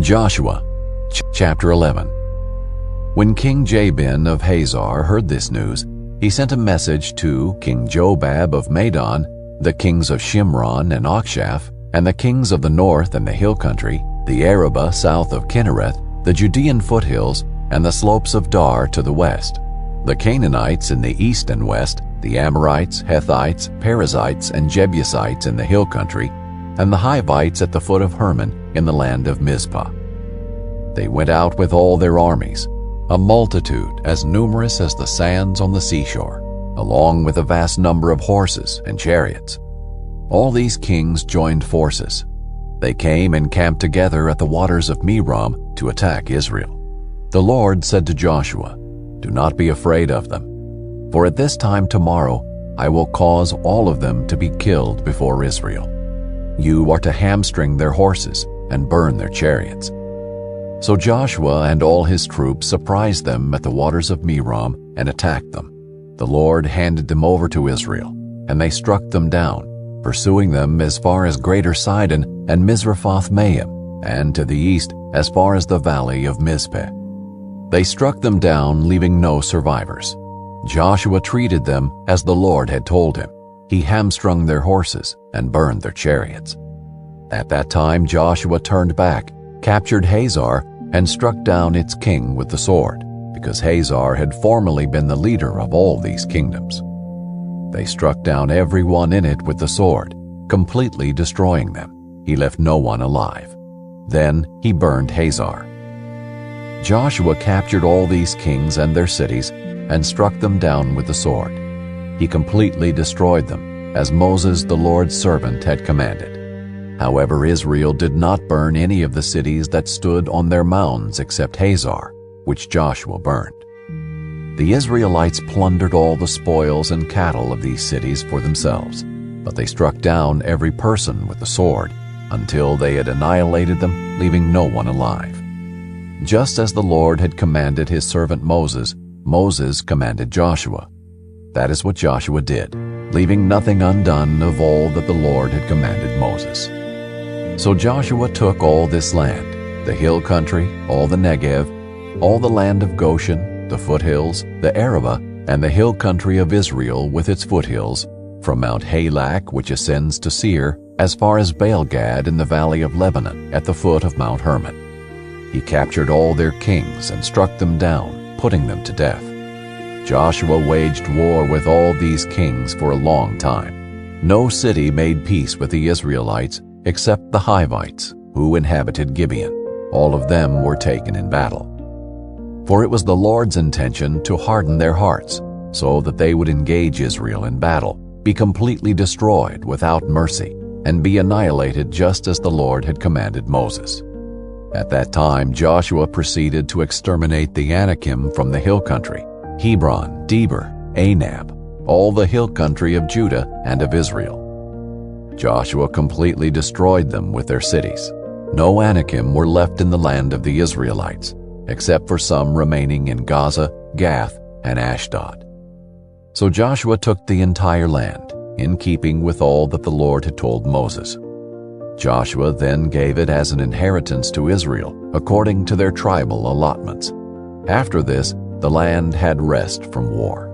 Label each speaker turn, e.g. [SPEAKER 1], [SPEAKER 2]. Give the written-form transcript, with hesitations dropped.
[SPEAKER 1] Joshua, chapter 11. When King Jabin of Hazor heard this news, he sent a message to King Jobab of Madon, the kings of Shimron and Akshaph, and the kings of the north and the hill country, the Arabah south of Kinnereth, the Judean foothills, and the slopes of Dar to the west, the Canaanites in the east and west, the Amorites, Hethites, Perizzites, and Jebusites in the hill country, and the Hivites at the foot of Hermon in the land of Mizpah. They went out with all their armies, a multitude as numerous as the sands on the seashore, along with a vast number of horses and chariots. All these kings joined forces. They came and camped together at the waters of Merom to attack Israel. The Lord said to Joshua, "Do not be afraid of them, for at this time tomorrow I will cause all of them to be killed before Israel. You are to hamstring their horses and burn their chariots." So Joshua and all his troops surprised them at the waters of Merom and attacked them. The Lord handed them over to Israel, and they struck them down, pursuing them as far as Greater Sidon and Mizrephoth-Maim, and to the east as far as the valley of Mizpeh. They struck them down, leaving no survivors. Joshua treated them as the Lord had told him. He hamstrung their horses and burned their chariots. At that time Joshua turned back, captured Hazor, and struck down its king with the sword, because Hazor had formerly been the leader of all these kingdoms. They struck down every one in it with the sword, completely destroying them. He left no one alive. Then he burned Hazor. Joshua captured all these kings and their cities and struck them down with the sword. He completely destroyed them, as Moses the Lord's servant had commanded. However, Israel did not burn any of the cities that stood on their mounds except Hazor, which Joshua burned. The Israelites plundered all the spoils and cattle of these cities for themselves, but they struck down every person with the sword until they had annihilated them, leaving no one alive. Just as the Lord had commanded his servant Moses, Moses commanded Joshua. That is what Joshua did, leaving nothing undone of all that the Lord had commanded Moses. So Joshua took all this land, the hill country, all the Negev, all the land of Goshen, the foothills, the Arabah, and the hill country of Israel with its foothills, from Mount Halak, which ascends to Seir, as far as Baal-Gad in the valley of Lebanon at the foot of Mount Hermon. He captured all their kings and struck them down, putting them to death. Joshua waged war with all these kings for a long time. No city made peace with the Israelites except the Hivites, who inhabited Gibeon. All of them were taken in battle. For it was the Lord's intention to harden their hearts, so that they would engage Israel in battle, be completely destroyed without mercy, and be annihilated just as the Lord had commanded Moses. At that time Joshua proceeded to exterminate the Anakim from the hill country, Hebron, Debir, Anab, all the hill country of Judah and of Israel. Joshua completely destroyed them with their cities. No Anakim were left in the land of the Israelites, except for some remaining in Gaza, Gath, and Ashdod. So Joshua took the entire land, in keeping with all that the Lord had told Moses. Joshua then gave it as an inheritance to Israel, according to their tribal allotments. After this, the land had rest from war.